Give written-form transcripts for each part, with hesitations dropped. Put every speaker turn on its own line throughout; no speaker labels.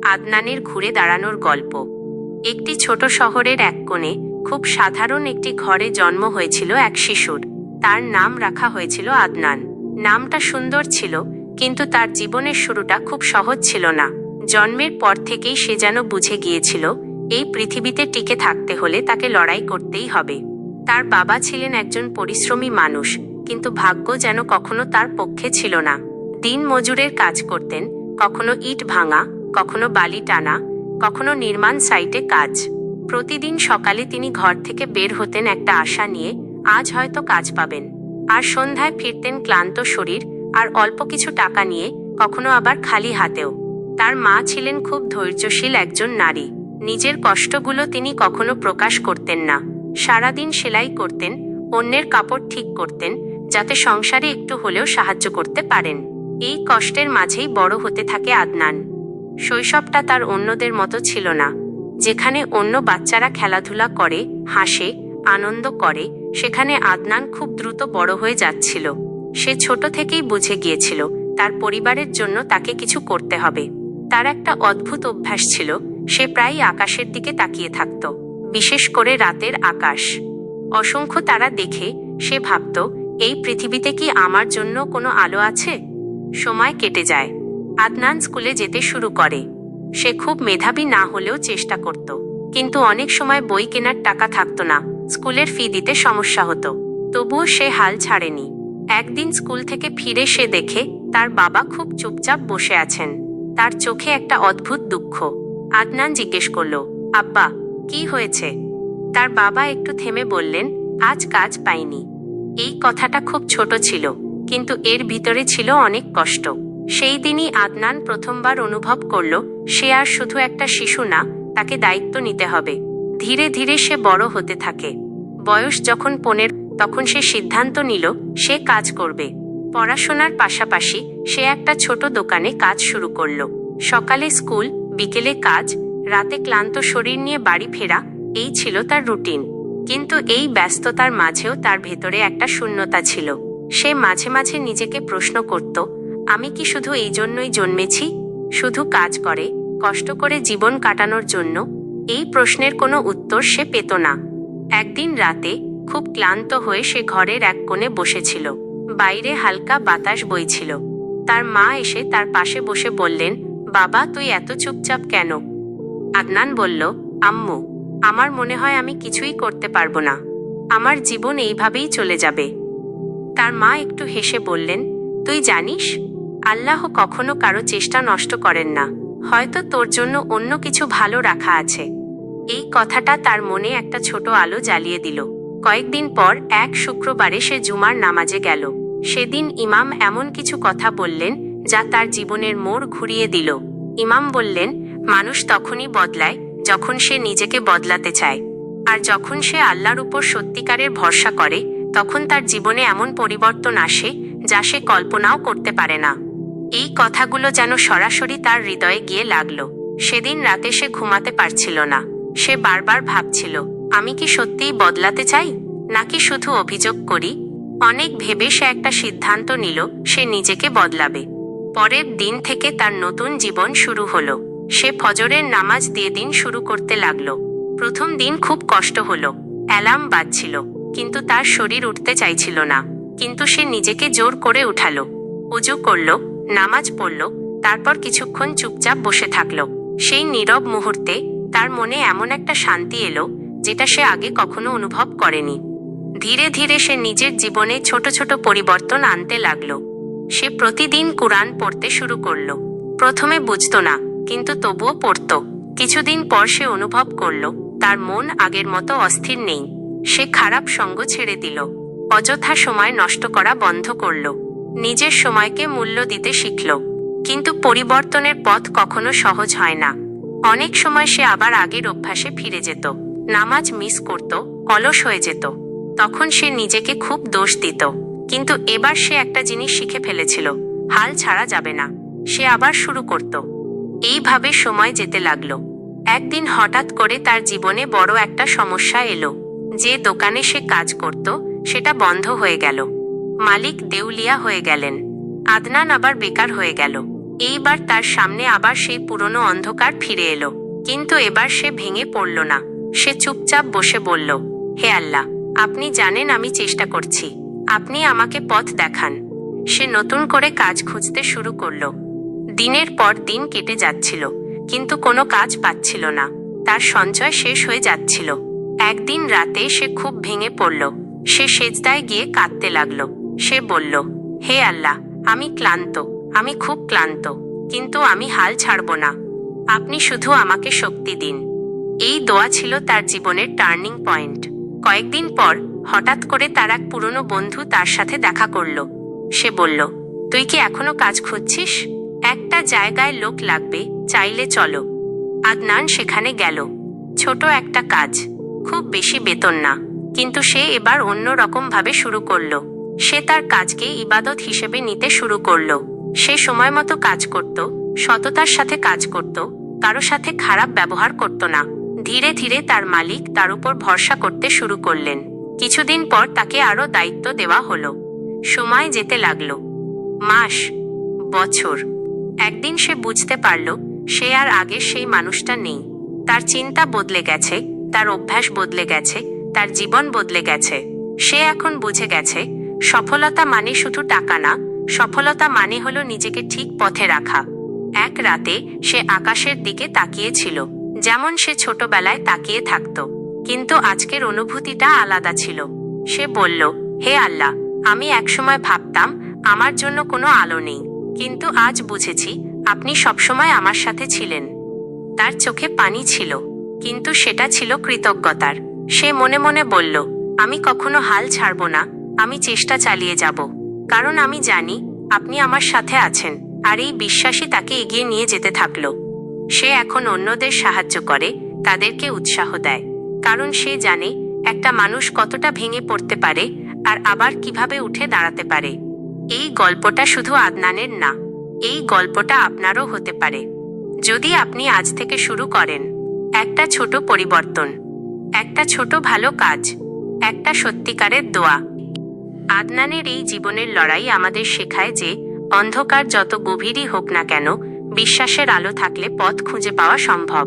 আদনানের ঘুরে দাঁড়ানোর গল্প। একটি ছোট শহরের এক কোণে খুব সাধারণ একটি ঘরে জন্ম হয়েছিল এক শিশুর। তার নাম রাখা হয়েছিল আদনান। নামটা সুন্দর ছিল, কিন্তু তার জীবনের শুরুটা খুব সহজ ছিল না। জন্মের পর থেকেই সে যেন বুঝে গিয়েছিল এই পৃথিবীতে টিকে থাকতে হলে তাকে লড়াই করতেই হবে। তার বাবা ছিলেন একজন পরিশ্রমী মানুষ, কিন্তু ভাগ্য যেন কখনো তার পক্ষে ছিল না। দিন মজুরের কাজ করতেন, কখনো ইট ভাঙা, কখনো বালি টানা, কখনো নির্মাণ সাইটে কাজ। প্রতিদিন সকালে তিনি ঘর থেকে বের হতেন একটা আশা নিয়ে, আজ হয়তো কাজ পাবেন। আর সন্ধ্যায় ফিরতেন ক্লান্ত শরীর আর অল্প কিছু টাকা নিয়ে, কখনো আবার খালি হাতেও। তার মা ছিলেন খুব ধৈর্যশীল একজন নারী। নিজের কষ্টগুলো তিনি কখনো প্রকাশ করতেন না। সারাদিন সেলাই করতেন, অন্যের কাপড় ঠিক করতেন, যাতে সংসারে একটু হলেও সাহায্য করতে পারেন। এই কষ্টের মাঝেই বড় হতে থাকে আদনান। শৈশবটা তার অন্যদের মতো ছিল না। যেখানে অন্য বাচ্চারা খেলাধুলা করে, হাসে, আনন্দ করে, সেখানে আদনান খুব দ্রুত বড় হয়ে যাচ্ছিল। সে ছোট থেকেই বুঝে গিয়েছিল তার পরিবারের জন্য তাকে কিছু করতে হবে। তার একটা অদ্ভুত অভ্যাস ছিল, সে প্রায়ই আকাশের দিকে তাকিয়ে থাকত, বিশেষ করে রাতের আকাশ। অসংখ্য তারা দেখে সে ভাবত, এই পৃথিবীতে কি আমার জন্য কোনো আলো আছে? সময় কেটে যায়। আদনান স্কুলে যেতে শুরু করে। সে খুব মেধাবী না হলেও চেষ্টা করত, কিন্তু অনেক সময় বই কেনার টাকা থাকতো না, স্কুলের ফি দিতে সমস্যা হতো। তবুও সে হাল ছাড়েনি। একদিন স্কুল থেকে ফিরে সে দেখে তার বাবা খুব চুপচাপ বসে আছেন। তার চোখে একটা অদ্ভুত দুঃখ। আদনান জিজ্ঞেস করল, আব্বা, কি হয়েছে? তার বাবা একটু থেমে বললেন, আজ কাজ পাইনি। এই কথাটা খুব ছোট ছিল, কিন্তু এর ভিতরে ছিল অনেক কষ্ট। সেই দিনই আদনান প্রথমবার অনুভব করল সে আর শুধু একটা শিশু না, তাকে দায়িত্ব নিতে হবে। ধীরে ধীরে সে বড় হতে থাকে। বয়স যখন 15, তখন সে সিদ্ধান্ত নিল সে কাজ করবে। পড়াশোনার পাশাপাশি সে একটা ছোট দোকানে কাজ শুরু করল। সকালে স্কুল, বিকেলে কাজ, রাতে ক্লান্ত শরীর নিয়ে বাড়ি ফেরা, এই ছিল তার রুটিন। কিন্তু এই ব্যস্ততার মাঝেও তার ভেতরে একটা শূন্যতা ছিল। সে মাঝে মাঝে নিজেকে প্রশ্ন করত, আমি কি শুধু এই জন্যই জন্মেছি? শুধু কাজ করে, কষ্ট করে জীবন কাটানোর জন্য? এই প্রশ্নের কোনো উত্তর সে পেত না। একদিন রাতে খুব ক্লান্ত হয়ে সে ঘরের এক কোণে বসেছিল। বাইরে হালকা বাতাস বইছিল। তার মা এসে তার পাশে বসে বললেন, বাবা, তুই এত চুপচাপ কেন? আদনান বলল, আম্মু, আমার মনে হয় আমি কিছুই করতে পারবো না। আমার জীবন এইভাবেই চলে যাবে। তার মা একটু হেসে বললেন, তুই জানিস, আল্লাহ কখনো কারো চেষ্টা নষ্ট করেন না। হয়তো তোর জন্য অন্য কিছু ভালো রাখা আছে। এই কথাটা তার মনে একটা ছোট আলো জ্বালিয়ে দিল। কয়েকদিন পর এক শুক্রবারে সে জুমার নামাজে গেল। সেদিন ইমাম এমন কিছু কথা বললেন যা তার জীবনের মোড় ঘুরিয়ে দিল। ইমাম বললেন, মানুষ তখনই বদলায় যখন সে নিজেকে বদলাতে চায়। আর যখন সে আল্লাহর উপর সত্যিকারের ভরসা করে, তখন তার জীবনে এমন পরিবর্তন আসে যা সে কল্পনাও করতে পারে না। এই কথাগুলো যেন সরাসরি তার হৃদয়ে গিয়ে লাগলো। সেদিন রাতে সে ঘুমাতে পারছিল না। সে বারবার ভাবছিল, আমি কি সত্যিই বদলাতে চাই, নাকি শুধু অভিযোগ করি? অনেক ভেবে সে একটা সিদ্ধান্ত নিল, সে নিজেকে বদলাবে। পরের দিন থেকে তার নতুন জীবন শুরু হলো। সে ফজরের নামাজ দিয়ে দিন শুরু করতে লাগলো। প্রথম দিন খুব কষ্ট হলো। অ্যালার্ম বাজছিল, কিন্তু তার শরীর উঠতে চাইছিল না। কিন্তু সে নিজেকে জোর করে উঠালো। উজু করল, নামাজ পড়ল, তারপর কিছুক্ষণ চুপচাপ বসে থাকলো। সেই নীরব মুহূর্তে তার মনে এমন একটা শান্তি এলো যেটা সে আগে কখনো অনুভব করেনি। ধীরে ধীরে সে নিজের জীবনে ছোট ছোট পরিবর্তন আনতে লাগলো। সে প্রতিদিন কুরআন পড়তে শুরু করলো। প্রথমে বুঝতো না, কিন্তু তবুও পড়ত। কিছুদিন পর সে অনুভব করলো তার মন আগের মতো অস্থির নেই। সে খারাপ সঙ্গ ছেড়ে দিল, অযথা সময় নষ্ট করা বন্ধ করলো, নিজের সময়কে মূল্য দিতে শিখল। কিন্তু পরিবর্তনের পথ কখনো সহজ হয় না। অনেক সময় সে আবার আগের অভ্যাসে ফিরে যেত। নামাজ মিস করত, অলস হয়ে যেত। তখন সে নিজেকে খুব দোষ দিত। কিন্তু এবার সে একটা জিনিস শিখে ফেলেছিল, হাল ছাড়া যাবে না। সে আবার শুরু করত। এইভাবে সময় যেতে লাগলো। একদিন হঠাৎ করে তার জীবনে বড় একটা সমস্যা এলো। যে দোকানে সে কাজ করত সেটা বন্ধ হয়ে গেল। মালিক দেউলিয়া হয়ে গেলেন। আদনান আবার বেকার হয়ে গেল। এইবার তার সামনে আবার সেই পুরনো অন্ধকার ফিরে এলো, কিন্তু এবার সে ভেঙে পড়ল না। সে চুপচাপ বসে বলল, হে আল্লাহ, আপনি জানেন আমি চেষ্টা করছি, আপনি আমাকে পথ দেখান। সে নতুন করে কাজ খুঁজতে শুরু করলো। দিনের পর দিন কেটে যাচ্ছিল, কিন্তু কোনো কাজ পাচ্ছিল না। তার সঞ্চয় শেষ হয়ে যাচ্ছিল। একদিন রাতে সে খুব ভেঙে পড়ল। সে সেজদায় গিয়ে কাঁদতে লাগলো। সে বলল, হে আল্লাহ, আমি ক্লান্ত, আমি খুব ক্লান্ত, কিন্তু আমি হাল ছাড়ব না। আপনি শুধু আমাকে শক্তি দিন। এই দোয়া ছিল তার জীবনের টার্নিং পয়েন্ট। কয়েকদিন পর হঠাৎ করে তার এক পুরনো বন্ধু তার সাথে দেখা করল। সে বলল, তুই কি এখনো কাজ খুঁজছিস? একটা জায়গায় লোক লাগবে, চাইলে চলো। আদনান সেখানে গেল। ছোট একটা কাজ, খুব বেশি বেতন না, কিন্তু সে এবার অন্য রকম ভাবে শুরু করলো। সে তার কাজকে ইবাদত হিসেবে নিতে শুরু করলো। সে সময় মতো কাজ করত, সততার সাথে কাজ করত, কারো সাথে খারাপ ব্যবহার করত না। ধীরে ধীরে তার মালিক তার উপর ভরসা করতে শুরু করলেন। কিছুদিন পর তাকে আরো দায়িত্ব দেওয়া হলো। সময় যেতে লাগলো, মাস, বছর। একদিন সে বুঝতে পারল সে আর আগের সেই মানুষটা নেই। তার চিন্তা বদলে গেছে, তার অভ্যাস বদলে গেছে, তার জীবন বদলে গেছে। সে এখন বুঝে গেছে সফলতা মানে শুধু টাকা না, সফলতা মানে হলো নিজেকে ঠিক পথে রাখা। এক রাতে সে আকাশের দিকে তাকিয়েছিল, যেমন সে ছোটবেলায় তাকিয়ে থাকত, কিন্তু আজকের অনুভূতিটা আলাদা ছিল। সে বলল, হে আল্লাহ, আমি একসময় ভাবতাম আমার জন্য কোনো আলো নেই, কিন্তু আজ বুঝেছি আপনি সবসময় আমার সাথে ছিলেন। তার চোখে পানি ছিল, কিন্তু সেটা ছিল কৃতজ্ঞতার। সে মনে মনে বলল, আমি কখনো হাল ছাড়ব না, আমি চেষ্টা চালিয়ে যাব, কারণ আমি জানি আপনি আমার সাথে আছেন। আর এই বিশ্বাসই তাকে এগিয়ে নিয়ে যেতে থাকলো। সে এখন অন্যদের সাহায্য করে, তাদেরকে উৎসাহ দেয়, কারণ সে জানে একটা মানুষ কতটা ভেঙে পড়তে পারে আর আবার কিভাবে উঠে দাঁড়াতে পারে। এই গল্পটা শুধু আদনানের না, এই গল্পটা আপনারও হতে পারে, যদি আপনি আজ থেকে শুরু করেন। একটা ছোট পরিবর্তন, একটা ছোট ভালো কাজ, একটা সত্যিকারের দোয়া। আদনানের এই জীবনের লড়াই আমাদের শেখায় যে অন্ধকার যত গভীরই হোক না কেন, বিশ্বাসের আলো থাকলে পথ খুঁজে পাওয়া সম্ভব।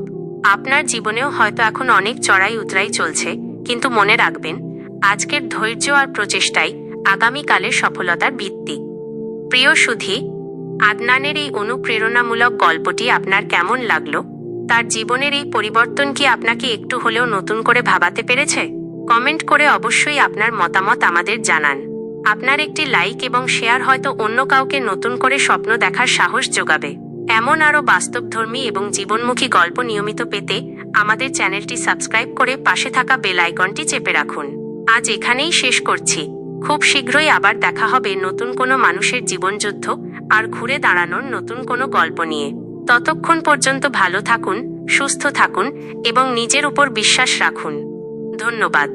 আপনার জীবনেও হয়তো এখন অনেক চড়াই উতরাই চলছে, কিন্তু মনে রাখবেন, আজকের ধৈর্য আর প্রচেষ্টাই আগামীকালের সফলতার ভিত্তি। প্রিয় সুধী, আদনানের এই অনুপ্রেরণামূলক গল্পটি আপনার কেমন লাগলো? তার জীবনের এই পরিবর্তন কি আপনাকে একটু হলেও নতুন করে ভাবাতে পেরেছে? কমেন্ট করে অবশ্যই আপনার মতামত আমাদের জানান। আপনার একটি লাইক এবং শেয়ার হয়তো অন্য কাউকে নতুন করে স্বপ্ন দেখার সাহস যোগাবে। এমন আরও বাস্তবধর্মী এবং জীবনমুখী গল্প নিয়মিত পেতে আমাদের চ্যানেলটি সাবস্ক্রাইব করে পাশে থাকা বেল আইকনটি চেপে রাখুন। আজ এখানেই শেষ করছি। খুব শীঘ্রই আবার দেখা হবে নতুন কোনো মানুষের জীবনযুদ্ধ আর ঘুরে দাঁড়ানোর নতুন কোনো গল্প নিয়ে। ততক্ষণ পর্যন্ত ভালো থাকুন, সুস্থ থাকুন এবং নিজের উপর বিশ্বাস রাখুন। ধন্যবাদ।